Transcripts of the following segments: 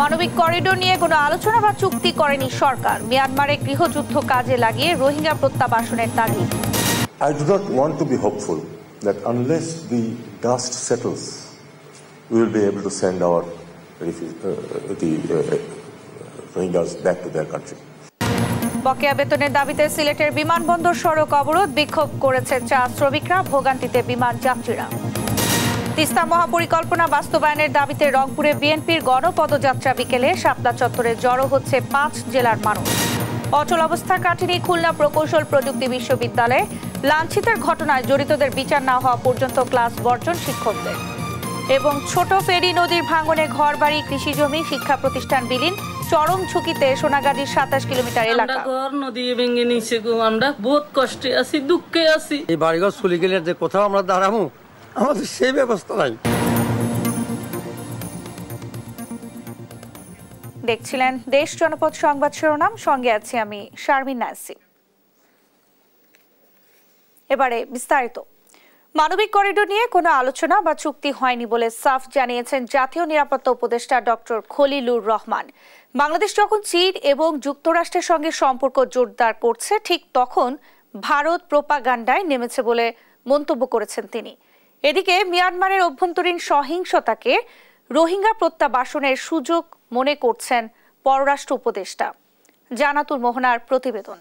মানবিক করিডোর নিয়ে কোনো আলোচনা বা চুক্তি করেনি সরকার। মিয়ানমারে গৃহযুদ্ধ কাজে লাগিয়ে রোহিঙ্গা প্রত্যাবাসনের তাগিদ। I do not want to be hopeful that unless the dust settles, we will be able to send our Rohingyas back to their country. বকেয়া বেতনের দাবিতে সিলেটের বিমানবন্দর সড়ক অবরোধ, বিক্ষোভ করেছে চা শ্রমিকরা, ভোগান্তিতে বিমান যাত্রীরা। তিস্তা মহাপরিকল্পনা বাস্তবায়নের দাবিতে রংপুরে বিএনপির গণপদযাত্রা, বিকেলে শাপলা চত্বরে জড়ো হচ্ছে 5 জেলার মানুষ। অচল অবস্থা কাটেনি খুলনা প্রকৌশল প্রযুক্তি বিশ্ববিদ্যালয়ে। লাঞ্ছিতের ঘটনায় জড়িতদের বিচার না হওয়া পর্যন্ত ক্লাস বর্জন শিক্ষকদের। এবং ছোট ফেরি নদীর ভাঙনে ঘরবাড়ি, কৃষিজমি, শিক্ষা প্রতিষ্ঠান বিলীন, চরম ঝুঁকিতে সোনাগাজীর 27 কিলোমিটার এলাকা। নদী ভেঙে নিচে গো, আমরা বহুত কষ্টে আছি, দুঃখে আছি। এই বাড়িঘর চলে গেলে যে কোথাও আমরা দাঁড়াবো, আমাদের সেই ব্যবস্থা নাই। দেখছিলেন দেশ জনপদ সংবাদ শিরোনাম, সঙ্গে আছি আমি শারমিন নাসি। এবারে বিস্তারিত। মানবিক করিডোর নিয়ে কোনো আলোচনা বা চুক্তি হয়নি বলে সাফ জানিয়েছেন জাতীয় নিরাপত্তা উপদেষ্টা ডক্টর খলিলুর রহমান। বাংলাদেশ যখন চীন এবং যুক্তরাষ্ট্রের সঙ্গে সম্পর্ক জোরদার করছে, ঠিক তখন ভারত প্রোপাগান্ডায় নেমেছে বলে মন্তব্য করেছেন তিনি। এদিকে মিয়ানমারের অভ্যন্তরীণ সহিংসতাকে রোহিঙ্গা প্রত্যাবাসনের সুযোগ মনে করছেন পররাষ্ট্র উপদেষ্টা। জানাতুল মোহনার প্রতিবেদন।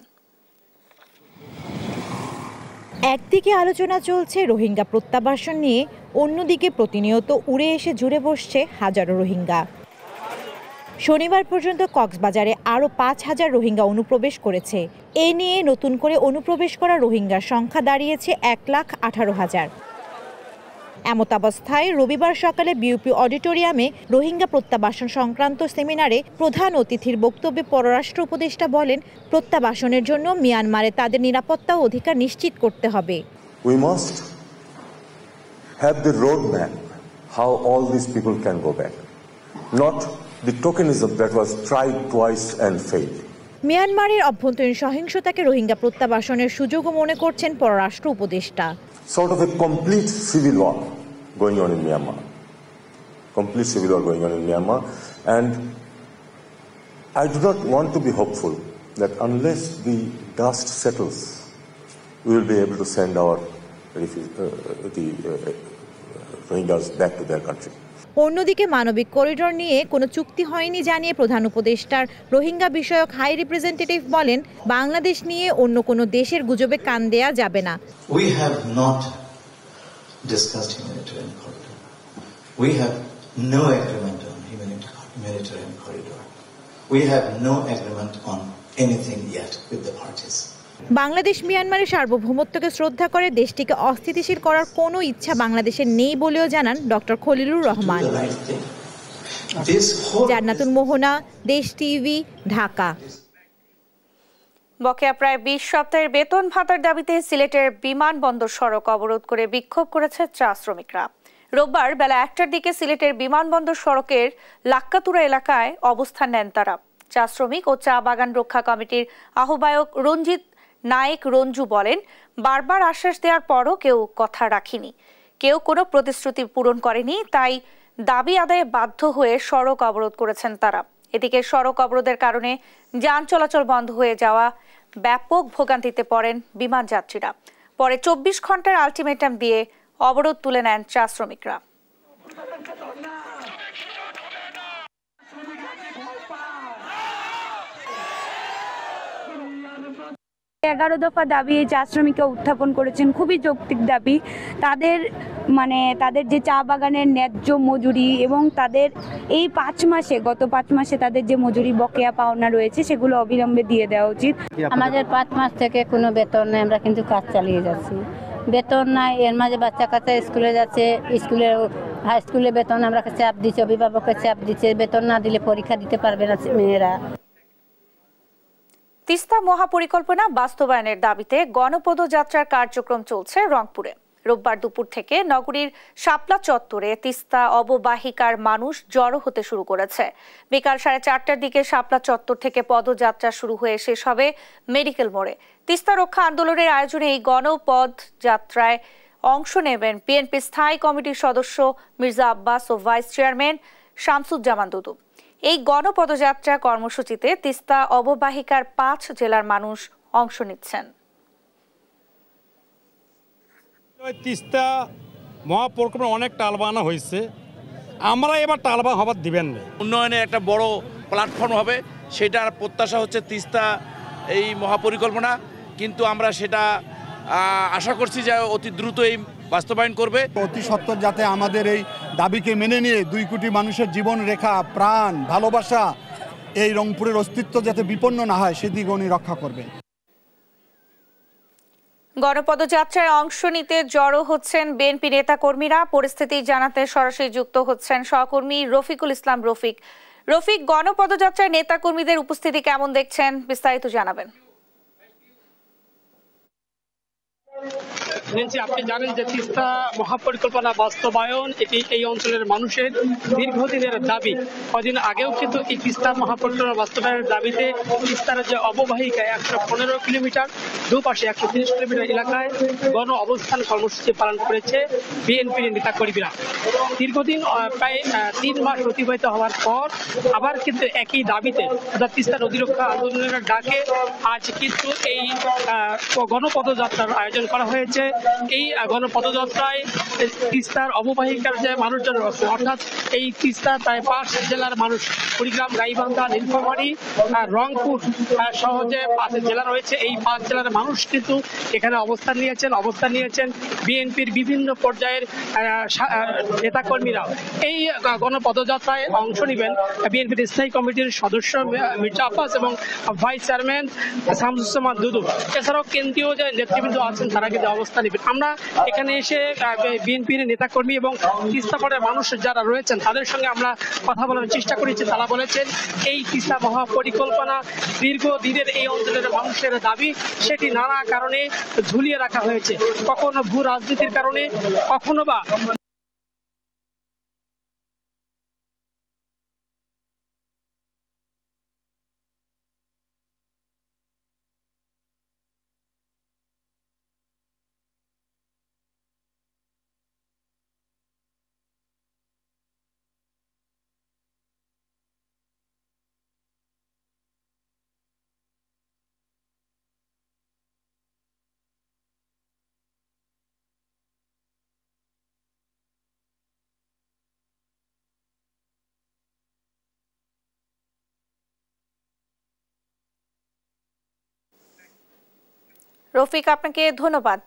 একদিকে আলোচনা চলছে রোহিঙ্গা প্রত্যাবাসন নিয়ে, অন্যদিকে প্রতিনিয়ত উড়ে এসে জুড়ে বসছে হাজারো রোহিঙ্গা। শনিবার পর্যন্ত কক্সবাজারে আরও 5,000 রোহিঙ্গা অনুপ্রবেশ করেছে। এ নিয়ে নতুন করে অনুপ্রবেশ করা রোহিঙ্গার সংখ্যা দাঁড়িয়েছে 1,18,000। এমতাবস্থায় রবিবার সকালে বিউপি অডিটোরিয়ামে রোহিঙ্গা প্রত্যাবাসন সংক্রান্ত সেমিনারে প্রধান অতিথির বক্তব্যে পররাষ্ট্র উপদেষ্টা বলেন, প্রত্যাবাসনের জন্য মিয়ানমারে তাদের নিরাপত্তা ও অধিকার নিশ্চিত করতে হবে। We must have the roadmap how all these people can go back, not the tokenism that was tried twice and failed. মিয়ানমারের অভ্যন্তরীণ সহিংসতাকে রোহিঙ্গা প্রত্যাবাসনের সুযোগও মনে করছেন পররাষ্ট্র উপদেষ্টা। Sort of a complete civil war going on in Myanmar. Complete civil war going on in Myanmar. And I do not want to be hopeful that unless the dust settles, we will be able to send our Rohingyas back to their country. অন্যদিকে মানবিক corridor নিয়ে কোনো চুক্তি হয়নি জানিয়ে প্রধান উপদেষ্টার রোহিঙ্গা বিষয়ক হাই রিপ্রেজেন্টেটিভ বলেন, বাংলাদেশ নিয়ে অন্য কোনো দেশের গুজবে কান দেয়া যাবে না। We have not discussed humanitarian corridor. We have no agreement on humanitarian corridor. We have no agreement on anything yet with the parties. Bangladesh মিয়ানমারের সার্বভৌমত্বকে শ্রদ্ধা করে দেশটিকে অস্থিতিশীল করার কোনো ইচ্ছা বাংলাদেশের নেই বলেও জানান ডক্টর খলিলুর রহমান। জান্নাতুল মোহনা, দেশ টিভি, ঢাকা। বকেয়া প্রায় 20 সপ্তাহের বেতন ভাতার দাবিতে সিলেটের বিমানবন্দর সড়ক অবরোধ করে বিক্ষোভ করেছে চা শ্রমিকরা। রোববার বেলা 1টার দিকে সিলেটের বিমানবন্দর সড়কের লাক্কাতুরা এলাকায় অবস্থান নেন তারা। চা শ্রমিক ও চা বাগান রক্ষা কমিটির আহ্বায়ক রঞ্জিত নায়েক রঞ্জু বলেন, বারবার আশ্বাস দেওয়ার পরও কেউ কথা রাখেনি, কেউ কোনো প্রতিশ্রুতি পূরণ করেনি, তাই দাবি আদায়ে বাধ্য হয়ে সড়ক অবরোধ করেছেন তারা। এদিকে সড়ক অবরোধের কারণে যান চলাচল বন্ধ হয়ে যাওয়া ব্যাপক ভোগান্তিতে পড়েন বিমান যাত্রীরা। পরে 24 ঘন্টার আলটিমেটাম দিয়ে অবরোধ তুলে নেন চা শ্রমিকরা। 11 দফা দাবি এই চা শ্রমিকরা উত্থাপন করেছেন, খুবই যৌক্তিক দাবি। তাদের যে চা বাগানের ন্যায্য মজুরি এবং তাদের এই গত 5 মাসে তাদের যে মজুরি বকেয়া পাওনা রয়েছে সেগুলো অবিলম্বে দিয়ে দেওয়া উচিত। আমাদের 5 মাস থেকে কোনো বেতন নেই, আমরা কিন্তু কাজ চালিয়ে যাচ্ছি, বেতন নাই। এর মাঝে বাচ্চা কাচ্চা স্কুলে যাচ্ছে, হাই স্কুলে বেতন আমরা চাপ দিচ্ছে, অভিভাবকের চাপ দিচ্ছে, বেতন না দিলে পরীক্ষা দিতে পারবে না মেয়েরা। তিস্তা মহাপরিকল্পনা বাস্তবায়নের দাবিতে গণপদযাত্রার কার্যক্রম চলছে রংপুরে। রোববার দুপুর থেকে নগরীর শাপলা চত্বরে তিস্তা অববাহিকার মানুষ জড়ো হতে শুরু করেছে। বিকাল 4:30টার দিকে শাপলা চত্বর থেকে পদযাত্রা শুরু হয়ে শেষ হবে মেডিকেল মোড়ে। তিস্তা রক্ষা আন্দোলনের আয়োজনে এই গণপদযাত্রায় অংশ নেবেন বিএনপি স্থায়ী কমিটির সদস্য মির্জা আব্বাস ও ভাইস চেয়ারম্যান শামসুজ্জামান দুদু। এই গণপদযাত্রা কর্মসূচিতে তিস্তা অববাহিকার 5 জেলার মানুষ অংশ নিচ্ছেন। তিস্তা মহাপরিকল্পনা অনেক টালবানা হয়েছে, আমরা এবার টালবান হবার দিবেন না। উন্নয়নের একটা বড় প্ল্যাটফর্ম হবে, সেটার প্রত্যাশা হচ্ছে তিস্তা এই মহাপরিকল্পনা, কিন্তু আমরা সেটা আশা করছি যে অতি দ্রুত এই বাস্তবায়ন করবে। অতি সত্বর যাতে আমাদের এই দাবিকে মেনে নিয়ে 2 কোটি মানুষের জীবন রেখা, প্রাণ, ভালোবাসা, এই রংপুরের অস্তিত্ব যাতে বিপন্ন না হয় সেদিক উনি রক্ষা করবেন। গণপদযাত্রায় অংশ নিতে জড়ো হচ্ছেন বিএনপি নেতাকর্মীরা। পরিস্থিতি জানাতে সরাসরি যুক্ত হচ্ছেন সহকর্মী রফিকুল ইসলাম রফিক। রফিক, গণপদযাত্রায় নেতাকর্মীদের উপস্থিতি কেমন দেখছেন, বিস্তারিত জানাবেন। আপনি জানেন যে তিস্তা মহাপরিকল্পনা বাস্তবায়ন এটি এই অঞ্চলের মানুষের দীর্ঘদিনের দাবি। কদিন আগেও কিন্তু এই তিস্তা মহাপরিকল্পনা বাস্তবায়নের দাবিতে তিস্তার যে অববাহিকায় 115 কিলোমিটার, দুপাশে 130 কিলোমিটার এলাকায় গণ অবস্থান কর্মসূচি পালন করেছে বিএনপির নেতাকর্মীরা। দীর্ঘদিন প্রায় 3 মাস অতিবাহিত হওয়ার পর আবার কিন্তু একই দাবিতে অর্থাৎ তিস্তা নদী রক্ষা আন্দোলনের ডাকে আজ কিন্তু এই গণপদযাত্রার আয়োজন করা হয়েছে। এই গণপদযাত্রায় তিস্তার অববাহিকার যে মানুষজন অর্থাৎ এই তিস্তা প্রায় 5 জেলার মানুষ, কুড়িগ্রাম, গাইবান্ধা, নীলফামারী, রংপুর সহ যে 5 জেলা রয়েছে, এই 5 জেলার মানুষ কিন্তু এখানে অবস্থান নিয়েছেন বিএনপির বিভিন্ন পর্যায়ের নেতাকর্মীরা। এই গণপদযাত্রায় অংশ নেবেন বিএনপির স্থায়ী কমিটির সদস্য মির্জা আব্বাস এবং ভাইস চেয়ারম্যান শামসুজ্জামান দুদু। এছাড়াও কেন্দ্রীয় যে নেতৃবৃন্দ আছেন তারা কিন্তু অবস্থান নেবেন। আমরা এখানে এসে বিএনপির নেতাকর্মী এবং তিস্তা পাড়ের মানুষ যারা রয়েছেন তাদের সঙ্গে আমরা কথা বলার চেষ্টা করেছি। তারা বলেছেন এই তিস্তা মহাপরিকল্পনা দীর্ঘদিনের এই অঞ্চলের মানুষের দাবি, সেটি নানা কারণে ঝুলিয়ে রাখা হয়েছে, কখনো ভূ রাজনীতির কারণে, কখনো বা রফিক, আপনাকে ধন্যবাদ।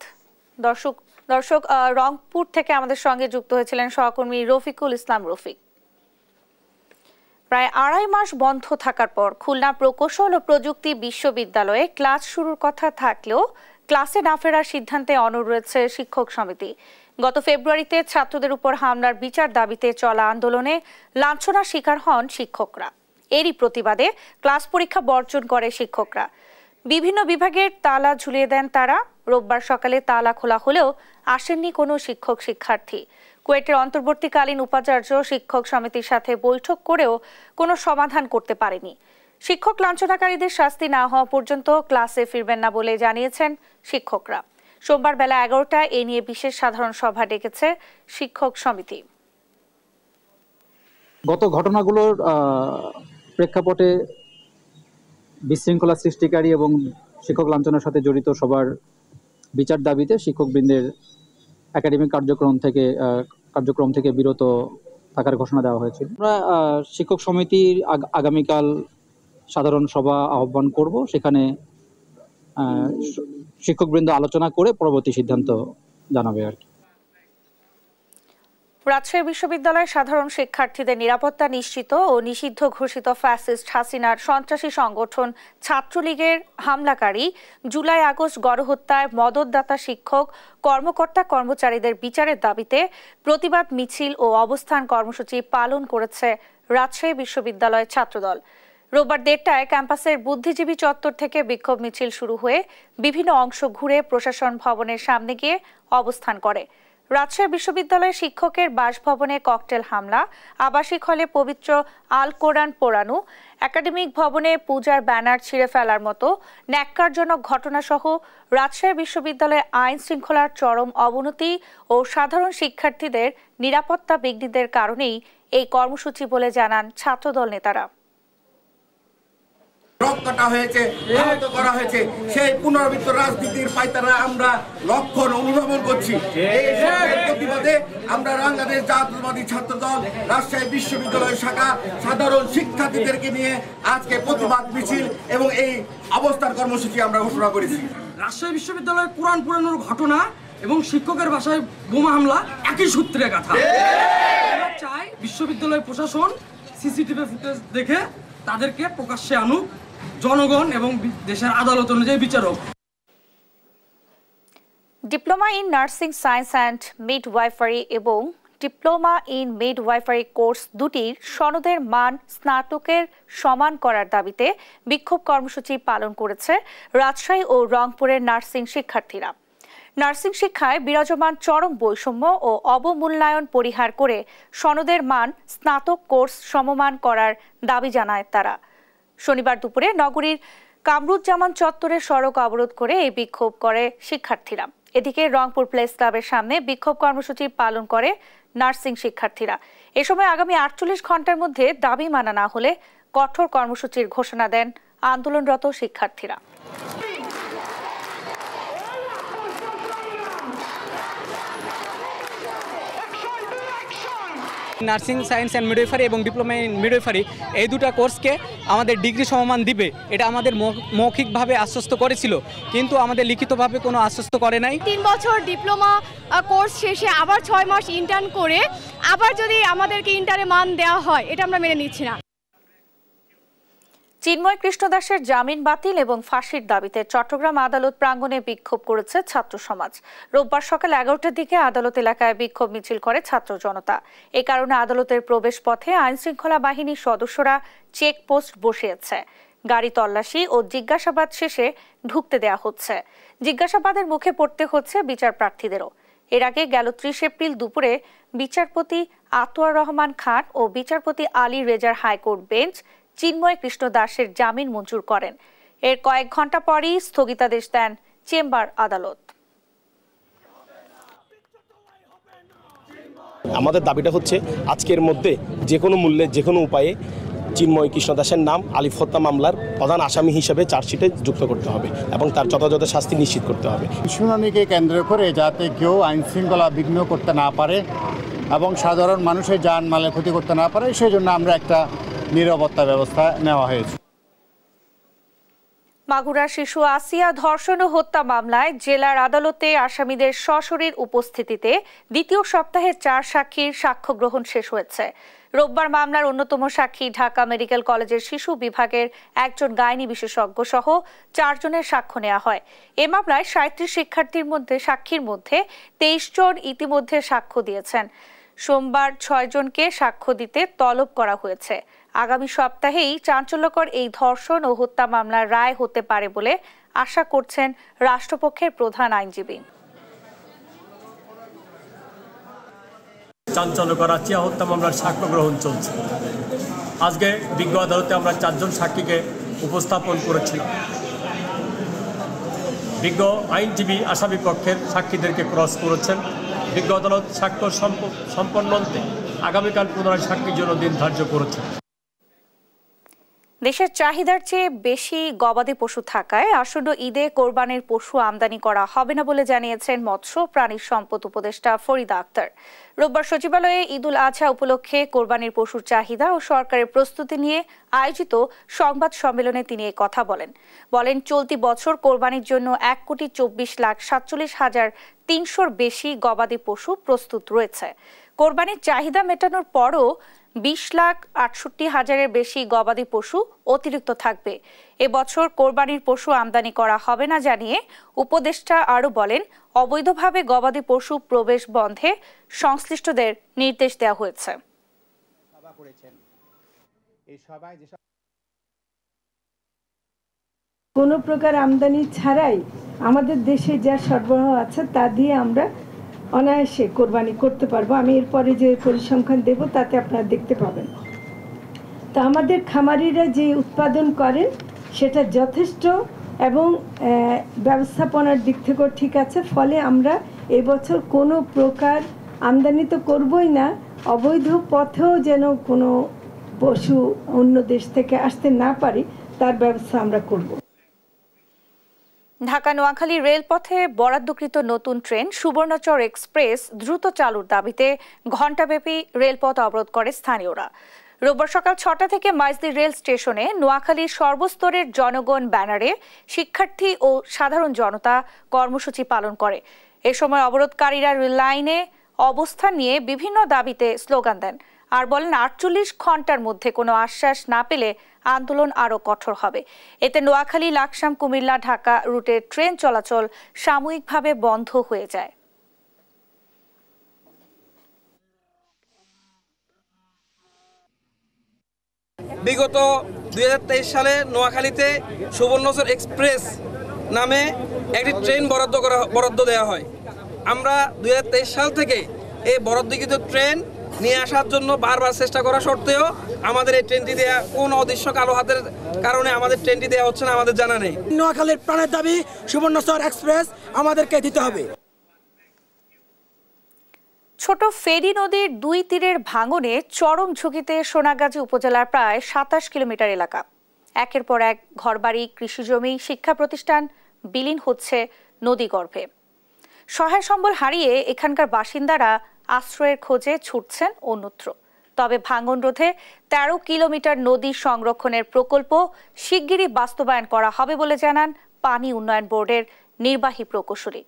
দর্শক রংপুর থেকে আমাদের সঙ্গে যুক্ত হয়েছিলেন সহকর্মী রফিকুল ইসলাম রফিক। প্রায় 2.5 মাস বন্ধ থাকার পর খুলনা প্রকৌশল ও প্রযুক্তি বিশ্ববিদ্যালয়ে ক্লাস শুরুর কথা থাকলেও ক্লাসে না ফেরার সিদ্ধান্তে অনড় রয়েছে শিক্ষক সমিতি। গত ফেব্রুয়ারিতে ছাত্রদের উপর হামলার বিচার দাবিতে চলা আন্দোলনে লাঞ্ছনার শিকার হন শিক্ষকরা। এরই প্রতিবাদে ক্লাস পরীক্ষা বর্জন করে শিক্ষকরা। বিভিন্ন বিভাগের তালা ঝুলিয়ে দেন তারা। রোববার সকালে তালা খোলা হলেও আসেননি কোনো শিক্ষক শিক্ষার্থী। কুয়েটের অন্তর্বর্তীকালীন উপাচার্য শিক্ষক সমিতির সাথে বৈঠক করেও কোনো সমাধান করতে পারেনি। শিক্ষক লাঞ্ছনাকারীদের শাস্তি না হওয়া পর্যন্ত ক্লাসে ফিরবেন না বলে জানিয়েছেন শিক্ষকরা। সোমবার বেলা 11টায় এ নিয়ে বিশেষ সাধারণ সভা ডেকেছে শিক্ষক সমিতি। গত ঘটনাগুলোর প্রেক্ষাপটে বিশৃঙ্খলা সৃষ্টিকারী এবং শিক্ষক লাঞ্ছনার সাথে জড়িত সবার বিচার দাবিতে শিক্ষকবৃন্দের একাডেমিক কার্যক্রম থেকে বিরত থাকার ঘোষণা দেওয়া হয়েছিল। আমরা শিক্ষক সমিতির আগামীকাল সাধারণ সভা আহ্বান করব, সেখানে শিক্ষকবৃন্দ আলোচনা করে পরবর্তী সিদ্ধান্ত জানাবে আর কি। রাজশাহী বিশ্ববিদ্যালয়ের সাধারণ শিক্ষার্থীদের নিরাপত্তা নিশ্চিত ও নিষিদ্ধ ঘোষিত ফ্যাসিস্ট হাসিনার সন্ত্রাসী সংগঠন ছাত্রলীগের হামলাকারী জুলাই আগস্ট গণহত্যায় মদতদাতা শিক্ষক কর্মকর্তা কর্মচারীদের বিচারের দাবিতে প্রতিবাদ মিছিল ও অবস্থান কর্মসূচি পালন করেছে রাজশাহী বিশ্ববিদ্যালয়ের ছাত্রদল। রোববার 1টায় ক্যাম্পাসের বুদ্ধিজীবী চত্বর থেকে বিক্ষোভ মিছিল শুরু হয়ে বিভিন্ন অংশ ঘুরে প্রশাসন ভবনের সামনে গিয়ে অবস্থান করে। রাজশাহী বিশ্ববিদ্যালয়ের শিক্ষকের বাসভবনে ককটেল হামলা, আবাসিক হলে পবিত্র আল কোরআন পোড়ানো, একাডেমিক ভবনে পূজার ব্যানার ছিঁড়ে ফেলার মতো ন্যাক্কারজনক ঘটনাসহ রাজশাহী বিশ্ববিদ্যালয়ে আইন শৃঙ্খলার চরম অবনতি ও সাধারণ শিক্ষার্থীদের নিরাপত্তা বিঘ্নিতের কারণেই এই কর্মসূচি বলে জানান ছাত্রদল নেতারা। কাটা হয়েছে, আহত করা হয়েছে, সেই পুনরাবৃত্ত রাজনীতির পায়তারা আমরা লক্ষণ অনুধাবন করছি। এই প্রতিবাদে আমরা বাংলাদেশ জাতীয়তাবাদী ছাত্রদল রাজশাহী বিশ্ববিদ্যালয় শাখা সাধারণ শিক্ষার্থীদেরকে নিয়ে আজকে প্রতিবাদ মিছিল এবং এই অবস্থান কর্মসূচি আমরা ঘোষণা করেছি। রাজশাহী বিশ্ববিদ্যালয়ে কোরআন পোড়ানোর ঘটনা এবং শিক্ষকের বাসায় বোমা হামলা একই সূত্রে কথা। আমরা চাই বিশ্ববিদ্যালয় প্রশাসন সিসিটিভি ফুটেজ দেখে তাদেরকে প্রকাশ্যে আনুক, জনগণ এবং দেশের আদালত অনুযায়ী বিচারক। Diploma in nursing science and midwifery এবং ডিপ্লোমা ইন মিডওয়াইফারি কোর্স দুটির সনদের মান স্নাতকের সমান করার দাবিতে বিক্ষোভ কর্মসূচি পালন করেছে রাজশাহী ও রংপুরের নার্সিং শিক্ষার্থীরা। নার্সিং শিক্ষায় বিরাজমান চরম বৈষম্য ও অবমূল্যায়ন পরিহার করে সনদের মান স্নাতক কোর্স সমমান করার দাবি জানায় তারা। শনিবার দুপুরে নগরীর কামরুজ্জামান চত্বরে সড়ক অবরোধ করে এই বিক্ষোভ করে শিক্ষার্থীরা। এদিকে রংপুর প্লেস ক্লাবের সামনে বিক্ষোভ কর্মসূচি পালন করে নার্সিং শিক্ষার্থীরা। এ সময় আগামী 48 ঘন্টার মধ্যে দাবি মানা না হলে কঠোর কর্মসূচির ঘোষণা দেন আন্দোলনরত শিক্ষার্থীরা। নার্সিং সায়েন্স অ্যান্ড মিডওয়াইফারি এবং ডিপ্লোমা ইন মিডওয়াইফারি এই দুটো কোর্সকে আমাদের ডিগ্রি সমমান দিবে, এটা আমাদের মৌখিকভাবে আশ্বস্ত করেছিল, কিন্তু আমাদের লিখিতভাবে কোনো আশ্বস্ত করে নাই। 3 বছর ডিপ্লোমা কোর্স শেষে আবার 6 মাস ইন্টার্ন করে আবার যদি আমাদেরকে ইন্টারে মান দেওয়া হয়, এটা আমরা মেনে নিচ্ছি না। চিন্ময় কৃষ্ণ দাসের জামিন বাতিল এবং ফাঁসির দাবিতে চট্টগ্রাম আদালত প্রাঙ্গণে বিক্ষোভ করেছে ছাত্র সমাজ। রোববার সকাল 11টার দিকে আদালত এলাকায় বিক্ষোভ মিছিল করে ছাত্র জনতা। এ কারণে আদালতের প্রবেশ পথে আইন শৃঙ্খলা বাহিনীর সদস্যরা চেকপোস্ট বসিয়েছে। গাড়ি তল্লাশি ও জিজ্ঞাসাবাদ শেষে ঢুকতে দেয়া হচ্ছে। জিজ্ঞাসাবাদের মুখে পড়তে হচ্ছে বিচার প্রার্থীদেরও। এর আগে গেল 30 এপ্রিল দুপুরে বিচারপতি আতোয়ার রহমান খান ও বিচারপতি আলী রেজার হাইকোর্ট বেঞ্চ চিন্ময় কৃষ্ণ দাসের জামিন মঞ্জুর করেন। এর কয়েক ঘন্টা পরই স্থগিতাদেশ দেন চেম্বার আদালত। আমাদের দাবিটা হচ্ছে আজকের মধ্যে যে কোনো মূল্যে যে কোনো উপায়ে চিন্ময় কৃষ্ণ দাসের নাম আলিফ হত্যা মামলার প্রধান আসামি হিসেবে চার্জশিটে যুক্ত করতে হবে এবং তার যথাযথ শাস্তি নিশ্চিত করতে হবে। শুনানিকে কেন্দ্র করে যাতে কেউ আইন শৃঙ্খলা বিঘ্ন করতে না পারে এবং সাধারণ মানুষের জানমালের ক্ষতি করতে না পারে, সেই জন্য আমরা একটা নিরাপত্তা ব্যবস্থা নেওয়া হয়েছে। মাগুরা শিশু আসিয়া ধর্ষণ ও হত্যা মামলায় জেলার আদালতে আসামিদের সশরীর উপস্থিতিতে দ্বিতীয় সপ্তাহে 4 সাক্ষীর সাক্ষ্য গ্রহণ শেষ হয়েছে। রোববার মামলার অন্যতম সাক্ষী ঢাকা মেডিকেল কলেজের শিশু বিভাগের একজন গাইনি বিশেষজ্ঞ সহ 4 জনের সাক্ষ্য নেওয়া হয়। এ মামলায় 37 সাক্ষীর মধ্যে 23 জন ইতিমধ্যে সাক্ষ্য দিয়েছেন। সোমবার 6 জনকে সাক্ষ্য দিতে তলব করা হয়েছে। আগামী সপ্তাহেই চাঞ্চল্যকর এই ধর্ষণ ও হত্যা মামলার রায় হতে পারে বলে আশা করছেন রাষ্ট্রপক্ষের প্রধান আইনজীবী। চাঞ্চল্যকর আসিয়া হত্যা মামলার সাক্ষ্য গ্রহণ চলছে। আজকে বিজ্ঞ আদালতে আমরা 4 জন সাক্ষীকে উপস্থাপন করেছিলাম। বিজ্ঞ আইনজীবী আসামি পক্ষের সাক্ষীদেরকে ক্রস করেছেন। বিজ্ঞ আদালত সাক্ষ্য সম্পন্নতে আগামীকাল পুনরায় সাক্ষীর জন্য দিন ধার্য করেছে। দেশের চাহিদার চেয়ে বেশি গবাদি পশু থাকায় আসন্ন ঈদে কোরবানির পশু আমদানি করা হবে না বলে জানিয়েছেন মৎস্য প্রাণী সম্পদ উপদেষ্টা ফরিদা আক্তার। রোববার সচিবালয়ে ঈদুল আজহা উপলক্ষে কোরবানির পশুর চাহিদা ও সরকারের প্রস্তুতি নিয়ে আয়োজিত সংবাদ সম্মেলনে তিনি এই কথা বলেন চলতি বছর কোরবানির জন্য 1,24,47,300 বেশি গবাদি পশু প্রস্তুত রয়েছে। কোরবানির চাহিদা মেটানোর পরও 20,68,000-এর বেশি গবাদি পশু অতিরিক্ত থাকবে। এবছর কোরবানির পশু আমদানি করা হবে না জানিয়ে উপদেষ্টা আরও বলেন, অবৈধভাবে গবাদি পশু প্রবেশ বন্ধে সংশ্লিষ্টদের নির্দেশ দেওয়া হয়েছে। কোনো প্রকার আমদানি ছাড়াই আমাদের দেশে যা সরবরাহ আছে তা দিয়ে আমরা অনায়াসে কোরবানি করতে পারবো। আমি এরপরে যে পরিসংখ্যান দেব তাতে আপনারা দেখতে পাবেন। তো আমাদের খামারিরা যে উৎপাদন করেন সেটা যথেষ্ট এবং ব্যবস্থাপনার দিক থেকেও ঠিক আছে। ফলে আমরা এবছর কোনো প্রকার আমদানি তো করবই না, অবৈধ পথেও যেন কোনো পশু অন্য দেশ থেকে আসতে না পারে তার ব্যবস্থা আমরা করব। ঢাকা নোয়াখালী রেলপথে বরাদ্দকৃত নতুন ট্রেন সুবর্ণচর এক্সপ্রেস দ্রুত চালুর দাবিতে ঘণ্টাব্যাপী রেলপথ অবরোধ করে স্থানীয়রা। রোববার সকাল 6টা থেকে মাইজদি রেল স্টেশনে নোয়াখালীর সর্বস্তরের জনগণ ব্যানারে শিক্ষার্থী ও সাধারণ জনতা কর্মসূচি পালন করে। এ সময় অবরোধকারীরা রেল লাইনে অবস্থান নিয়ে বিভিন্ন দাবিতে স্লোগান দেন আর বলেন 48 ঘন্টার মধ্যে কোনো আশ্বাস না পেলে আন্দোলন আরও কঠোর হবে। এতে নোয়াখালী, লাকসাম, কুমিল্লা, ঢাকা রুটে ট্রেন চলাচল সাময়িকভাবে বন্ধ হয়ে যায়। বিগত 2023 সালে নোয়াখালীতে সুবর্ণচর এক্সপ্রেস নামে একটি ট্রেন বরাদ্দ দেওয়া হয়। আমরা 2023 সাল থেকে এই বরাদ্দকৃত ট্রেন নিয়ে আসার জন্য বারবার চেষ্টা করা সত্ত্বেও আমাদের এই ট্রেনটি দেওয়া কোন অদৃশ্য কালো হাতের কারণে আমাদের ট্রেনটি দেওয়া হচ্ছে না, আমাদের জানা নেই। নোয়াখালীর প্রাণের দাবি সুবর্ণচর এক্সপ্রেস আমাদেরকে দিতে হবে। ছোট ফেনী নদীর দুই তীরের ভাঙনে চরম ঝুঁকিতে সোনাগাজী উপজেলার প্রায় 27 কিলোমিটার এলাকা। একের পর এক ঘরবাড়ি, কৃষিজমি, শিক্ষা প্রতিষ্ঠান বিলীন হচ্ছে নদীগর্ভে। সহায় সম্বল হারিয়ে এখানকার বাসিন্দারা আশ্রয়ের খোঁজে ছুটছেন অন্যত্র। তবে ভাঙন রোধে 13 কিলোমিটার নদী সংরক্ষণের প্রকল্প শিগগিরই বাস্তবায়ন করা হবে বলে জানান পানি উন্নয়ন বোর্ডের নির্বাহী প্রকৌশলী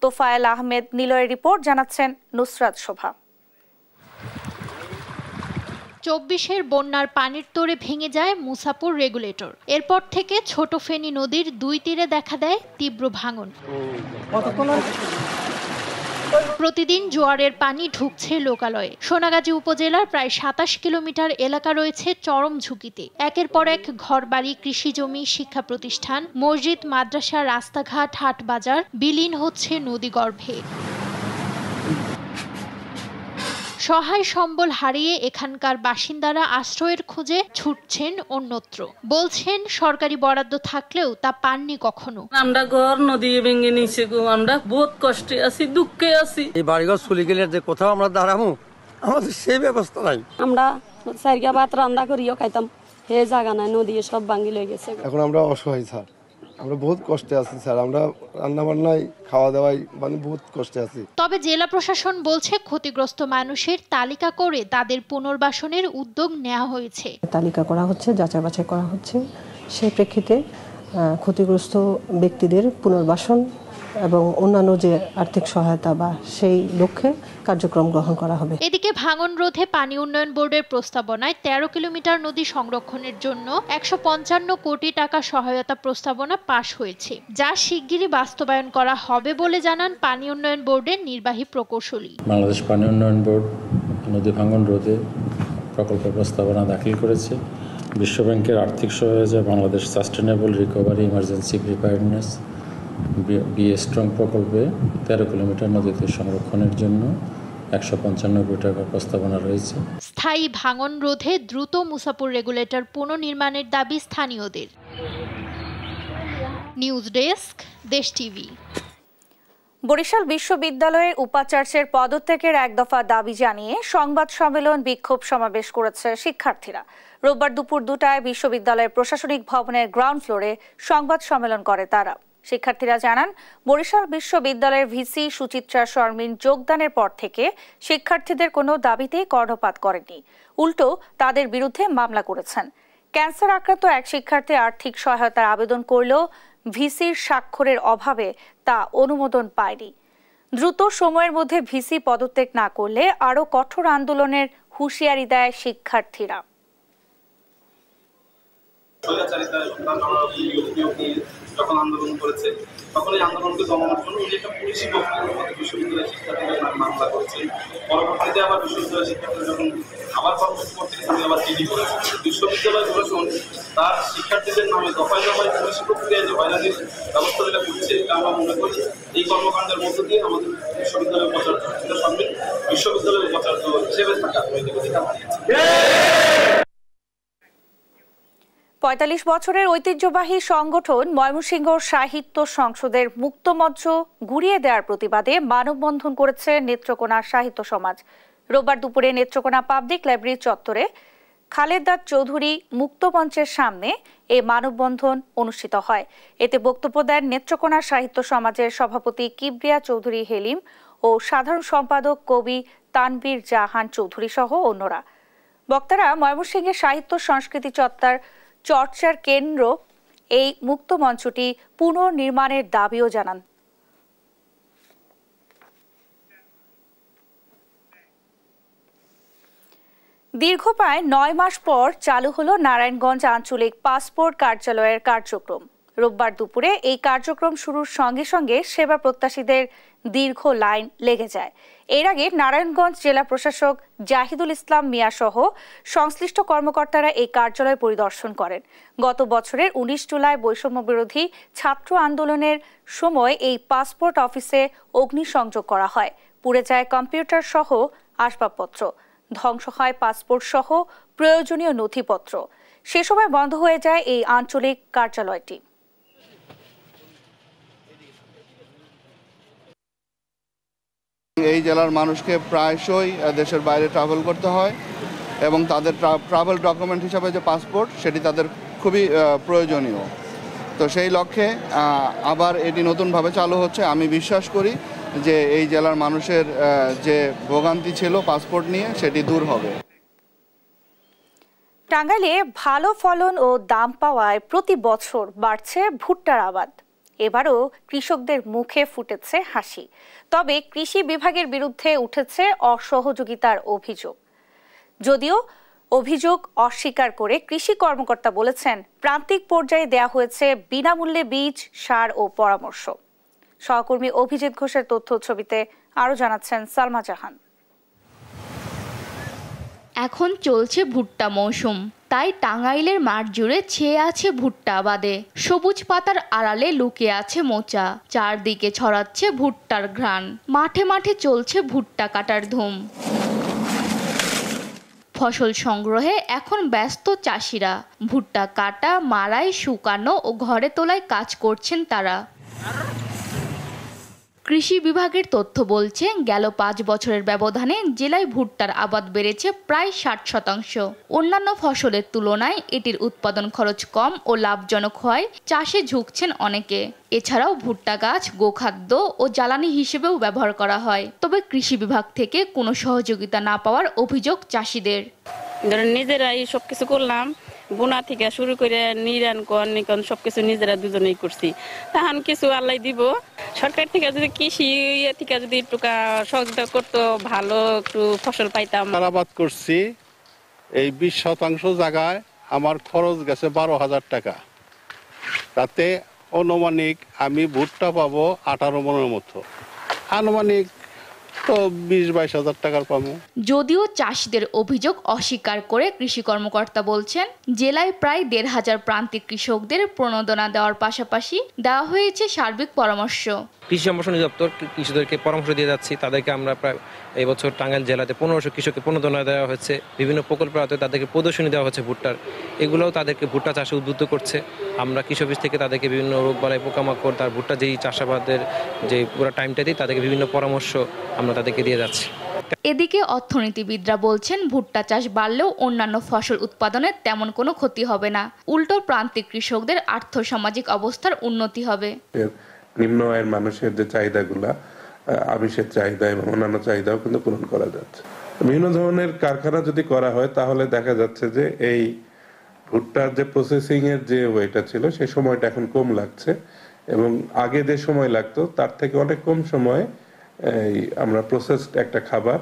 তোফায়েল আহমেদ নিলয়ের রিপোর্ট, জানাচ্ছেন নুসরাত শোভা। 24-এর বন্যার পানির তোড়ে ভেঙে যায় মুসাপুর রেগুলেটর। এরপর থেকে ছোট ফেনী নদীর দুই তীরে দেখা দেয় তীব্র ভাঙন। প্রতিদিন জোয়ারের পানি ঢুকছে লোকালয়ে। সোনাগাজী উপজেলার প্রায় 27 কিলোমিটার এলাকা রয়েছে চরম ঝুঁকিতে। একের পর এক ঘরবাড়ি, কৃষিজমি, শিক্ষা প্রতিষ্ঠান, মসজিদ, মাদ্রাসা, রাস্তাঘাট, হাট বাজার বিলীন হচ্ছে নদীগর্ভে। সহায় সম্বল হারিয়ে এখানকার বাসিন্দারা আশ্রয়ের খোঁজে ছুটছেন অন্যত্র। বলছেন সরকারি বরাদ্দ থাকলেও তা পাননি কখনো। আমরা ঘর নদী ভেঙে নিছে গো, আমরা বহুত কষ্টে আছি, দুঃখে আছি। এই বাড়িঘর চলে গেলে যে কোথাও আমরা দাঁড়াবো, আমাদের সেই ব্যবস্থা নাই। আমরা সারিকা ভাত রান্না করিও খাইতাম, হে জায়গা নাই, নদী সব ভাঙি লয়ে গেছে। এখন আমরা অসহায় স্যার, আমরা বহুত কষ্টে আছি স্যার, আমরা রান্না বান্নায় খাওয়া দাওয়ায় মানে বহুত কষ্টে আছি। তবে জেলা প্রশাসন বলছে ক্ষতিগ্রস্ত মানুষের তালিকা করে তাদের পুনর্বাসনের উদ্যোগ নেওয়া হয়েছে। তালিকা করা হচ্ছে, যাচাই বাছাই করা হচ্ছে। সেই প্রেক্ষিতে ক্ষতিগ্রস্ত ব্যক্তিদের পুনর্বাসন এবং অন্যান্য যে আর্থিক সহায়তা বা সেই লক্ষ্যে কার্যক্রম গ্রহণ করা হবে। এদিকে ভাঙন রোধে পানি উন্নয়ন বোর্ডের প্রস্তাবনায় 13 কিলোমিটার নদী সংরক্ষণের জন্য 155 কোটি টাকা সহায়তা প্রস্তাবনা পাশ হয়েছে, যা শিগগিরই বাস্তবায়ন করা হবে বলে জানান পানি উন্নয়ন বোর্ডের নির্বাহী প্রকৌশলী। বাংলাদেশ পানি উন্নয়ন বোর্ড নদী ভাঙন রোধে প্রকল্প প্রস্তাবনা দাখিল করেছে। বিশ্বব্যাংকের আর্থিক সহায়তায় Bangladesh sustainable recovery emergency preparedness strong প্রকল্পে 13 কিলোমিটার নদীতে সংরক্ষণের জন্য 155 কোটি টাকার প্রস্তাবনা রয়েছে। স্থায়ী ভাঙন রোধে দ্রুত মুসাপুর রেগুলেটর পুনর্নির্মাণের দাবি স্থানীয়দের। নিউজ ডেস্ক, দেশ টিভি। বরিশাল বিশ্ববিদ্যালয়ের উপাচার্যের পদত্যাগের এক দফা দাবি জানিয়ে সংবাদ সম্মেলন, বিক্ষোভ সমাবেশ করেছে শিক্ষার্থীরা। রোববার দুপুর 2টায় বিশ্ববিদ্যালয়ের প্রশাসনিক ভবনের গ্রাউন্ড ফ্লোরে সংবাদ সম্মেলন করে তারা। শিক্ষার্থীরা জানান, বরিশাল বিশ্ববিদ্যালয়ের ভিসি সুচিত্রা শর্মিন যোগদানের পর থেকে শিক্ষার্থীদের কোনো দাবিতেই কর্ণপাত করেননি, উল্টো তাদের বিরুদ্ধে মামলা করেছেন। ক্যান্সার আক্রান্ত এক শিক্ষার্থী আর্থিক সহায়তার আবেদন করলেও ভিসির স্বাক্ষরের অভাবে তা অনুমোদন পায়নি। দ্রুত সময়ের মধ্যে ভিসি পদত্যাগ না করলে আরও কঠোর আন্দোলনের হুঁশিয়ারি দেয় শিক্ষার্থীরা। যখন আন্দোলন করেছে তখন এই আন্দোলনকে দমানোর জন্য উনি একটা পুলিশি বক্তব্য বিশ্ববিদ্যালয়ের শিক্ষার্থীদের মামলা করেছে। পরবর্তীতে আবার বিশ্ববিদ্যালয়ের শিক্ষার্থীরা যখন আবার কর্মসূচি করতে তিনি আবার চিঠি করেছে। বিশ্ববিদ্যালয় প্রশাসন তার শিক্ষার্থীদের নামে দফায় দফায় পুলিশি প্রক্রিয়ায় যে হয়রানির ব্যবস্থা যেটা করছে, এটা আমরা মনে করি এই কর্মকাণ্ডের মধ্য দিয়ে আমাদের বিশ্ববিদ্যালয়ের উপাচার্য বিশ্ববিদ্যালয়ের উপাচার্য হিসেবে থাকা নৈতিক অধিকার হারিয়েছে। ৪৫ বছরের ঐতিহ্যবাহী সংগঠন ময়মনসিংহ সাহিত্য সংসদের মুক্তমঞ্চ ঘুরিয়ে দেওয়ার প্রতিবাদে মানববন্ধন করেছে নেত্রকোনা সাহিত্য সমাজ। রোববার দুপুরে নেত্রকোনা পাবলিক লাইব্রেরি চত্বরে খালেদা চৌধুরী মুক্তমঞ্চের সামনে এ মানববন্ধন অনুষ্ঠিত হয়। এতে বক্তব্য দেন নেত্রকোনা সাহিত্য সমাজের সভাপতি কিবরিয়া চৌধুরী হেলিম ও সাধারণ সম্পাদক কবি তানবীর জাহান চৌধুরী সহ অন্যরা। বক্তারা ময়মনসিংহের সাহিত্য সংস্কৃতি চর্চার কেন্দ্র এই মুক্ত মঞ্চটি পুনর্নির্মাণের দাবিও জানান। দীর্ঘ প্রায় ৯ মাস পর চালু হলো নারায়ণগঞ্জ আঞ্চলিক পাসপোর্ট কার্যালয়ের কার্যক্রম। রোববার দুপুরে এই কার্যক্রম শুরুর সঙ্গে সঙ্গে সেবা প্রত্যাশীদের দীর্ঘ লাইন লেগে যায়। এর আগে নারায়ণগঞ্জ জেলা প্রশাসক জাহিদুল ইসলাম মিয়া সহ সংশ্লিষ্ট কর্মকর্তারা এই কার্যালয় পরিদর্শন করেন। গত বছরের ১৯ জুলাই বৈষম্য বিরোধী ছাত্র আন্দোলনের সময় এই পাসপোর্ট অফিসে অগ্নিসংযোগ করা হয়। পুড়ে যায় কম্পিউটার সহ আসবাবপত্র, ধ্বংস হয় পাসপোর্ট সহ প্রয়োজনীয় নথিপত্র। সে সময় বন্ধ হয়ে যায় এই আঞ্চলিক কার্যালয়টি। এই জেলার মানুষকে প্রায়শই দেশের বাইরে ট্রাভেল করতে হয় এবং তাদের ট্রাভেল ডকুমেন্ট হিসাবে যে পাসপোর্ট সেটি তাদের খুবই প্রয়োজনীয়। তো সেই লক্ষ্যে আবার এটি নতুনভাবে চালু হচ্ছে। আমি বিশ্বাস করি যে এই জেলার মানুষের যে ভোগান্তি ছিল পাসপোর্ট নিয়ে সেটি দূর হবে। টাঙ্গাইলে ভালো ফলন ও দাম পাওয়ায় প্রতি বছর বাড়ছে ভুট্টার আবাদ। এবারও কৃষকদের মুখে ফুটেছে হাসি। তবে কৃষি বিভাগের বিরুদ্ধে উঠেছে অসহযোগিতার অভিযোগ। যদিও অভিযোগ অস্বীকার করে কৃষি কর্মকর্তা বলেছেন, প্রান্তিক পর্যায়ে দেয়া হয়েছে বিনামূল্যে বীজ, সার ও পরামর্শ। সহকর্মী অভিজিৎ ঘোষের তথ্য ছবিতে আরও জানাচ্ছেন সালমা জাহান। এখন চলছে ভুট্টা মৌসুম, তাই টাঙ্গাইলের মাঠ জুড়ে ছেয়ে আছে ভুট্টা আবাদে। সবুজ পাতার আড়ালে লুকিয়ে আছে মোচা, চারদিকে ছড়াচ্ছে ভুট্টার ঘ্রাণ। মাঠে মাঠে চলছে ভুট্টা কাটার ধুম। ফসল সংগ্রহে এখন ব্যস্ত চাষিরা। ভুট্টা কাটা, মাড়াই, শুকানো ও ঘরে তোলায় কাজ করছেন তারা। কৃষি বিভাগের তথ্য বলছে, গেল ৫ বছরের ব্যবধানে জেলায় ভুট্টার আবাদ বেড়েছে প্রায় ৬০%। অন্যান্য ফসলের তুলনায় এটির উৎপাদন খরচ কম ও লাভজনক হয় চাষে ঝুঁকছেন অনেকে। এছাড়াও ভুট্টা গাছ গোখাদ্য ও জ্বালানি হিসেবেও ব্যবহার করা হয়। তবে কৃষি বিভাগ থেকে কোনো সহযোগিতা না পাওয়ার অভিযোগ চাষিদের। ধরেন নিজেরাই সবকিছু করলাম, বোনা থেকে শুরু করে নিরান নিকন সবকিছু নিজেরা দুজনেই করছি। তখন কিছু আল্লাহ দিব। সরকার থেকে যদি কৃষি থেকে যদি একটু সহযোগিতা করতো, ভালো একটু ফসল পাইতাম। আবাদ করছি, এই 20% জায়গায় আমার খরচ গেছে 12,000 টাকা। তাতে অনুমানিক আমি ভুট্টা পাবো 18 মনের মতো, আনুমানিক তো 20-22 হাজার টাকার পাবো। যদিও চাষিদের অভিযোগ অস্বীকার করে কৃষি কর্মকর্তা বলছেন, জেলায় প্রায় 1,500 প্রান্তিক কৃষকদের প্রণোদনা দেওয়ার পাশাপাশি দেওয়া হয়েছে সার্বিক পরামর্শ। কৃষি সম্প্রসারণ দপ্তর কৃষকদেরকে পরামর্শ দিয়ে যাচ্ছি। তাদেরকে আমরা প্রায় এই বছর টাঙ্গাইল জেলাতে 1500 কৃষককে প্রণোদনা দেওয়া হয়েছে। বিভিন্ন প্রকল্পের আওতায় তাদেরকে প্রদর্শনী দেওয়া হচ্ছে ভুট্টার। এগুলোও তাদেরকে ভুট্টা চাষে উদ্বুদ্ধ করছে। আমরা কৃষি অফিস থেকে তাদেরকে বিভিন্ন রোগবালাই, পোকামাকড়, তার ভুট্টা যেই চাষাবাদের যে পুরো টাইমটা দিই, তাদেরকে বিভিন্ন পরামর্শ আমরা তাদেরকে দিয়ে যাচ্ছি। এদিকে অর্থনীতিবিদরা বলছেন, ভুট্টা চাষ বাড়লেও অন্যান্য ফসল উৎপাদনের তেমন কোনো ক্ষতি হবে না। উল্টো প্রান্তিক কৃষকদের আর্থসামাজিক অবস্থার উন্নতি হবে। নিম্ন আয়ের মানুষের যে চাহিদাগুলা, আমিষের চাহিদা এবং অন্যান্য চাহিদাও কিন্তু পূরণ করা যাচ্ছে। বিভিন্ন ধরনের কারখানা যদি করা হয় তাহলে দেখা যাচ্ছে যে এই ভুট্টার যে প্রসেসিং এর যে ওয়েটা ছিল সেই সময়টা এখন কম লাগছে এবং আগে যে সময় লাগতো তার থেকে অনেক কম সময়ে আমরা প্রসেসড একটা খাবার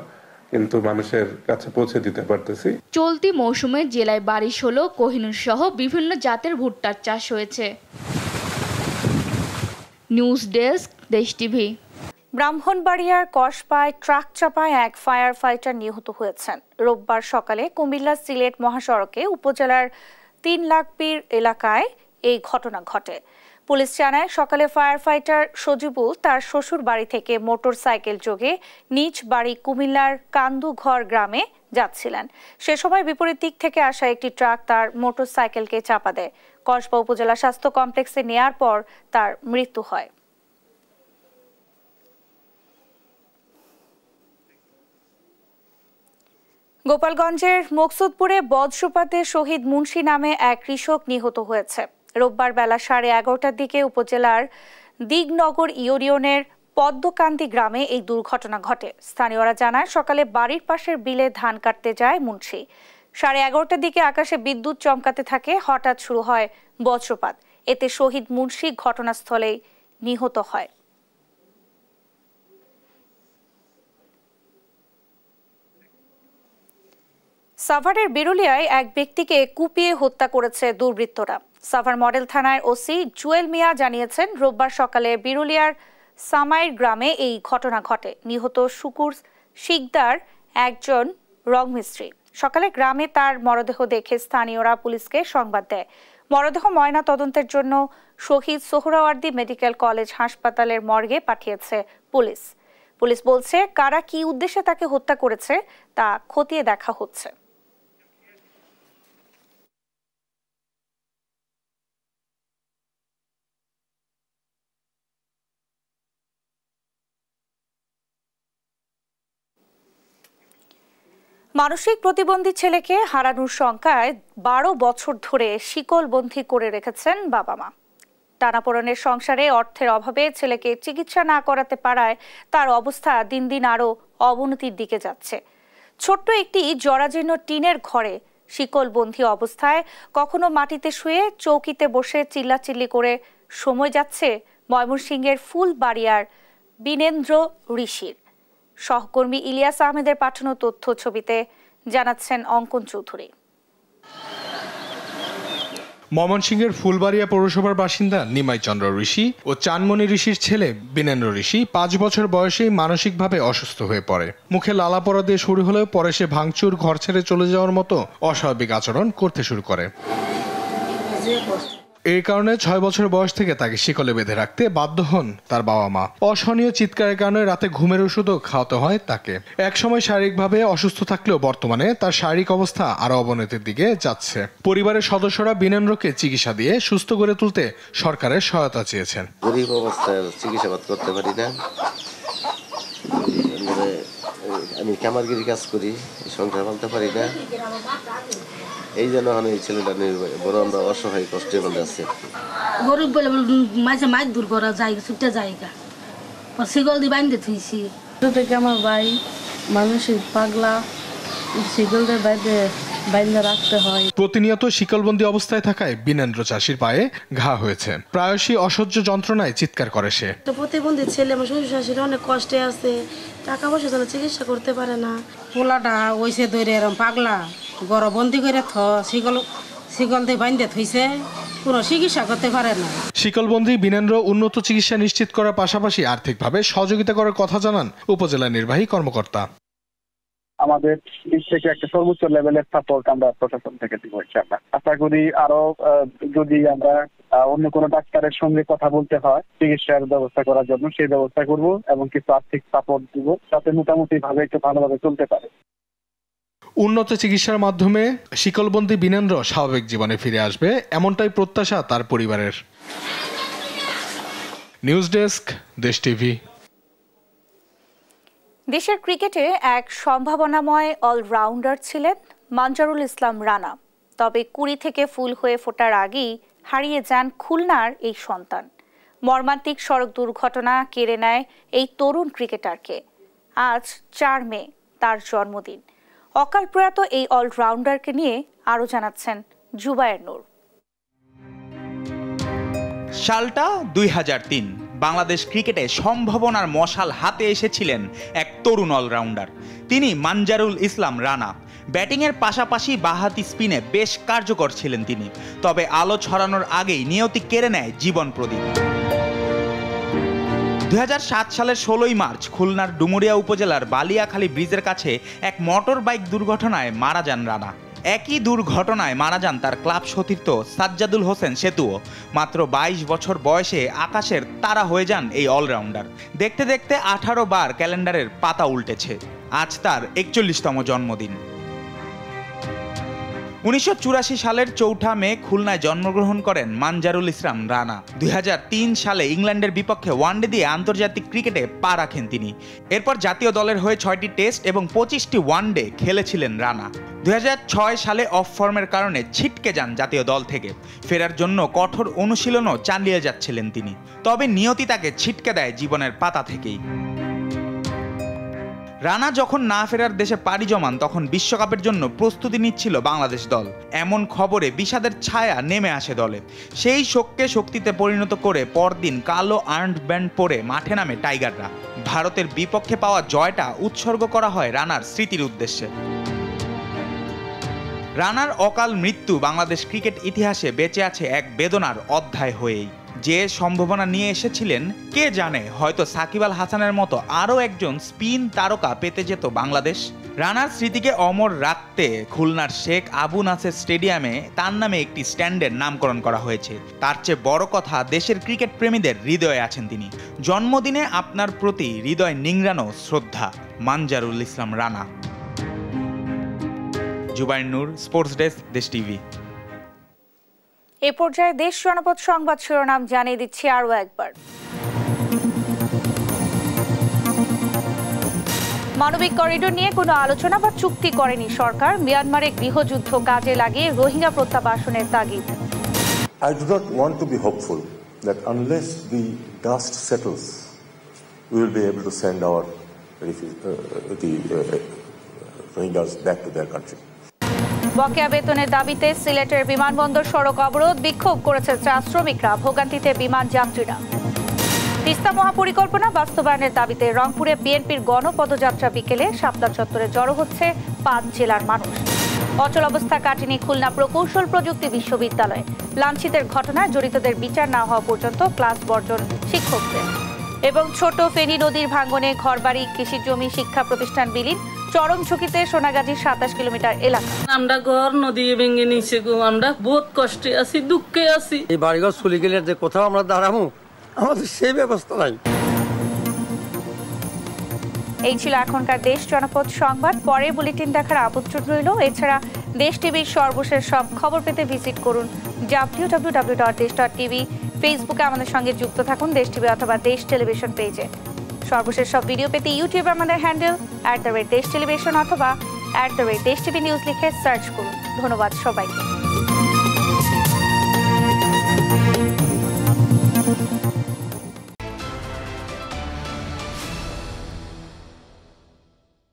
কিন্তু মানুষের কাছে পৌঁছে দিতে পারতেছি। চলতি মৌসুমে জেলায় 22 কোহিনূর সহ বিভিন্ন জাতের ভুট্টার চাষ হয়েছে। নিউজ ডেস্ক, দেশ টিভি। ব্রাহ্মণবাড়িয়ার কসবায় ট্রাক চাপায় এক ফায়ার ফাইটার নিহত হয়েছেন। রোববার সকালে কুমিল্লা সিলেট মহাসড়কে উপজেলার 3 লাখপীর এলাকায় এই ঘটনা ঘটে। পুলিশ জানায় সকালে ফায়ার ফাইটার সজিবুল তার শ্বশুর বাড়ি থেকে মোটরসাইকেল যোগে নিজ বাড়ি কুমিল্লার কান্দুঘর গ্রামে যাচ্ছিলেন। সে সময় বিপরীত দিক থেকে আসা একটি ট্রাক তার মোটরসাইকেলকে চাপা দেয়। কসবা উপজেলা স্বাস্থ্য কমপ্লেক্সে নেয়ার পর তার মৃত্যু হয়। গোপালগঞ্জের মকসুদপুরে বজ্রপাতে শহীদ মুন্সি নামে এক কৃষক নিহত হয়েছে। রোববার বেলা 11:30টার দিকে উপজেলার দিগনগর ইউনিয়নের পদ্মকান্দি গ্রামে এই দুর্ঘটনা ঘটে। স্থানীয়রা জানায় সকালে বাড়ির পাশের বিলে ধান কাটতে যায় মুন্সি। 11:30টার দিকে আকাশে বিদ্যুৎ চমকাতে থাকে। হঠাৎ শুরু হয় বজ্রপাত। এতে শহীদ মুন্সি ঘটনাস্থলেই নিহত হয়। সাভারের বিরুলিয়ায় এক ব্যক্তিকে কুপিয়ে হত্যা করেছে দুর্বৃত্তরা। সাভার মডেল থানার ওসি জুয়েল মিয়া জানিয়েছেন রোববার সকালে বিরুলিয়ার সামাইর গ্রামে এই ঘটনা ঘটে। নিহত শুকুর শিকদার একজন রং মিস্ত্রি। সকালে গ্রামে তার মরদেহ দেখে স্থানীয়রা পুলিশকে সংবাদ দেয়। মরদেহ ময়না তদন্তের জন্য শহীদ সোহরাওয়ার্দী মেডিকেল কলেজ হাসপাতালের মর্গে পাঠিয়েছে পুলিশ। পুলিশ বলছে কারা কি উদ্দেশ্যে তাকে হত্যা করেছে তা খতিয়ে দেখা হচ্ছে। মানসিক প্রতিবন্ধী ছেলেকে হারানোর শঙ্কায় 12 বছর ধরে শিকলবন্দি করে রেখেছেন বাবা মা। টানাপোড়েনের সংসারে অর্থের অভাবে ছেলেকে চিকিৎসা না করাতে পারায় তার অবস্থা দিন দিন আরও অবনতির দিকে যাচ্ছে। ছোট্ট একটি জরাজীর্ণ টিনের ঘরে শিকলবন্দি অবস্থায় কখনো মাটিতে শুয়ে চৌকিতে বসে চিল্লাচিল্লি করে সময় যাচ্ছে ময়মনসিংহের ফুলবাড়িয়ার বিনেন্দ্র ঋষির। সহকর্মী ইলিয়াস আহমেদের পাঠানো তথ্য ছবিতে জানাচ্ছেন অঙ্কন চৌধুরী। ময়মনসিংহের ফুলবাড়িয়া পৌরসভার বাসিন্দা নিমাই চন্দ্র ঋষি ও চানমণি ঋষির ছেলে বিনেন্দ্র ঋষি 5 বছর বয়সেই মানসিকভাবে অসুস্থ হয়ে পড়ে। মুখে লালা পড়া দিয়ে শুরু হলেও পরে সে ভাঙচুর, ঘর ছেড়ে চলে যাওয়ার মতো অস্বাভাবিক আচরণ করতে শুরু করে। এই কারণে 6 বছর বয়স থেকে তাকে শিকলে বেঁধে রাখতে বাধ্য হন তার বাবা মা। অসহনীয় চিৎকারের কারণে রাতে ঘুমের ওষুধও খাওয়াতে হয় তাকে। একসময় শারীরিকভাবে অসুস্থ থাকলেও বর্তমানে তার শারীরিক অবস্থা আরো অবনতির দিকে যাচ্ছে। পরিবারের সদস্যরা বিনেন্দ্রকে চিকিৎসা দিয়ে সুস্থ করে তুলতে সরকারের সহায়তা চেয়েছেন। গরিব অবস্থায় চিকিৎসাবাদ করতে পারি না, আমি কামারগিরি কাজ করি, সংসার বলতে পারি না। এই জন্য এই ছেলেটা বড় আমরা অসহায় কষ্টের মধ্যে আছি। গরিব বলে মাঝে মাছ দূর করা যায়, ছুটে জায়গা শিকল দিয়ে বাইন্ধে থুইছি। থেকে আমার ভাই মানুষের পাগলা, শিকল দিয়ে বাইন্ধে রাখতে হয়। প্রতিনিয়ত শিকলবন্দি অবস্থায় থাকায় বিনেন্দ্র চাষির পায়ে ঘা হয়েছে। প্রায়শই অসহ্য যন্ত্রণায় চিৎকার করে সে। প্রতিবন্ধী ছেলে আমার শ্বশুর শাশুড়ি অনেক কষ্টে আছে, টাকা পয়সা জন্য চিকিৎসা করতে পারে না। পোলাটা ওইসে ধরে এরম পাগলা গড়বন্দি করে শিকল দিয়ে বাইন্ধে থইছে, কোনো চিকিৎসা করতে পারে না। শিকলবন্দি বিনেন্দ্র উন্নত চিকিৎসা নিশ্চিত করার পাশাপাশি আর্থিকভাবে সহযোগিতা করার কথা জানান উপজেলা নির্বাহী কর্মকর্তা। আমাদের দিক থেকে একটা সর্বোচ্চ লেভেলের সাপোর্ট আমরা প্রশাসন থেকে দিব ইনশাআল্লাহ। আশা করি আরো যদি আমরা অন্য কোনো ডাক্তারের সঙ্গে কথা বলতে হয় চিকিৎসার ব্যবস্থা করার জন্য, সেই ব্যবস্থা করব এবং কিছু আর্থিক সাপোর্ট দিব যাতে মোটামুটি ভাবে একটু ভালোভাবে চলতে পারে। উন্নত চিকিৎসার মাধ্যমে শিকলবন্দি বিনেন্দ্র স্বাভাবিক জীবনে ফিরে আসবে, এমনটাই প্রত্যাশা তার পরিবারের। নিউজ ডেস্ক, দেশ টিভি। দেশের ক্রিকেটে এক সম্ভাবনাময় অলরাউন্ডার ছিলেন মানজারুল ইসলাম রানা। তবে 20 থেকে ফুল হয়ে ফোটার আগেই হারিয়ে যান খুলনার এই সন্তান। মর্মান্তিক সড়ক দুর্ঘটনা কেড়ে নেয় এই তরুণ ক্রিকেটারকে। আজ 4 মে তার জন্মদিন। অকাল প্রয়াত এই অলরাউন্ডারকে নিয়ে আরো জানাচ্ছেন জুবায়ের নূর। সালটা 2003। বাংলাদেশ ক্রিকেটে সম্ভাবনার মশাল হাতে এসেছিলেন এক তরুণ অলরাউন্ডার। তিনি মানজারুল ইসলাম রানা। ব্যাটিংয়ের পাশাপাশি বাঁহাতি স্পিনে বেশ কার্যকর ছিলেন তিনি। তবে আলো ছড়ানোর আগেই নিয়তি কেড়ে নেয় জীবন প্রদীপ। 2007 সালের 16 মার্চ খুলনার ডুমুরিয়া উপজেলার বালিয়াখালী ব্রিজের কাছে এক মোটর বাইক দুর্ঘটনায় মারা যান রানা। একই দুর্ঘটনায় মারা যান তার ক্লাব সতীর্থ সাজ্জাদুল হোসেন সেতুও। মাত্র 22 বছর বয়সে আকাশের তারা হয়ে যান এই অলরাউন্ডার। দেখতে দেখতে 18 বার ক্যালেন্ডারের পাতা উল্টেছে। আজ তার 41তম জন্মদিন। 1984 সালের 4 মে খুলনায় জন্মগ্রহণ করেন মানজারুল ইসলাম রানা। 2003 সালে ইংল্যান্ডের বিপক্ষে ওয়ানডে দিয়ে আন্তর্জাতিক ক্রিকেটে পা রাখেন তিনি। এরপর জাতীয় দলের হয়ে 6টি টেস্ট এবং 25টি ওয়ানডে খেলেছিলেন রানা। 2006 সালে অফ ফর্মের কারণে ছিটকে যান জাতীয় দল থেকে। ফেরার জন্য কঠোর অনুশীলনও চালিয়ে যাচ্ছিলেন তিনি। তবে নিয়তি তাকে ছিটকে দেয় জীবনের পাতা থেকেই। রানা যখন না ফেরার দেশে পাড়ি জমান তখন বিশ্বকাপের জন্য প্রস্তুতি নিচ্ছিল বাংলাদেশ দল। এমন খবরে বিষাদের ছায়া নেমে আসে দলে। সেই শোককে শক্তিতে পরিণত করে পরদিন কালো আর্মড ব্যান্ড পরে মাঠে নামে টাইগাররা। ভারতের বিপক্ষে পাওয়া জয়টা উৎসর্গ করা হয় রানার স্মৃতির উদ্দেশ্যে। রানার অকাল মৃত্যু বাংলাদেশ ক্রিকেট ইতিহাসে বেঁচে আছে এক বেদনার অধ্যায় হয়েই। যে সম্ভাবনা নিয়ে এসেছিলেন কে জানে, হয়তো সাকিব আল হাসানের মতো আরও একজন স্পিন তারকা পেতে যেত বাংলাদেশ। রানার স্মৃতিকে অমর রাখতে খুলনার শেখ আবু নাসের স্টেডিয়ামে তার নামে একটি স্ট্যান্ডের নামকরণ করা হয়েছে। তার চেয়ে বড় কথা, দেশের ক্রিকেট প্রেমীদের হৃদয়ে আছেন তিনি। জন্মদিনে আপনার প্রতি হৃদয় নিংড়ানো শ্রদ্ধা। মানজারুল ইসলাম রানা। জুবাইর নূর, স্পোর্টস ডেস্ক, দেশ টিভি। এ পর্যায়ে দেশ জনপদ সংবাদ শিরোনাম জানিয়ে দিচ্ছি আরও একবার। মানবিক করিডোর নিয়ে কোনো আলোচনা বা চুক্তি করেনি সরকার। মিয়ানমারে গৃহযুদ্ধ কাজে লাগিয়ে রোহিঙ্গা প্রত্যাবাসনের তাগিদ। I do not want to be hopeful that unless the dust settles, we will be able to send our Rohingyas back to their country. বকেয়া বেতনের দাবিতে সিলেটের বিমানবন্দর সড়ক অবরোধ, বিক্ষোভ করেছে চা শ্রমিকরা। ভোগান্তিতে বিমান যাত্রীরা। তিস্তা মহাপরিকল্পনা বাস্তবায়নের দাবিতে রংপুরে বিএনপির গণপদযাত্রা। বিকেলে শাপলা চত্বরে জড়ো হচ্ছে 5 জেলার মানুষ। অচল অবস্থা কাটেনি খুলনা প্রকৌশল প্রযুক্তি বিশ্ববিদ্যালয়ে। লাঞ্ছিতের ঘটনায় জড়িতদের বিচার না হওয়া পর্যন্ত ক্লাস বর্জন শিক্ষকদের। এবং ছোট ফেনী নদীর ভাঙনে ঘরবাড়ি, কৃষি জমি, শিক্ষা প্রতিষ্ঠান বিলীন। চরম ঝুঁকিতে সোনাগাজীর 27 কিলোমিটার এলাকা। আমরা ঘর নদী ভেঙে নিচে গো, আমরা বহুত কষ্টে আছি, দুঃখে আছি। এই বাড়িঘর চলে গেলে যে কোথাও আমরা দাঁড়াবো, আমাদের সেই ব্যবস্থা নাই। এই ছিল এখনকার দেশ জনপদ সংবাদ। পরের বুলেটিন দেখার আমন্ত্রণ রইল। এছাড়া দেশ টিভির সর্বশেষ সব খবর পেতে ভিজিট করুন www.desh.tv। ফেসবুকে আমাদের সঙ্গে যুক্ত থাকুন দেশ টিভি অথবা দেশ টেলিভিশন পেজে। সর্বশেষ সব ভিডিও পেতে ইউটিউবে আমাদের হ্যান্ডেল @দেশ টেলিভিশন অথবা @দেশ টিভি নিউজ লিখে সার্চ করুন। ধন্যবাদ সবাইকে।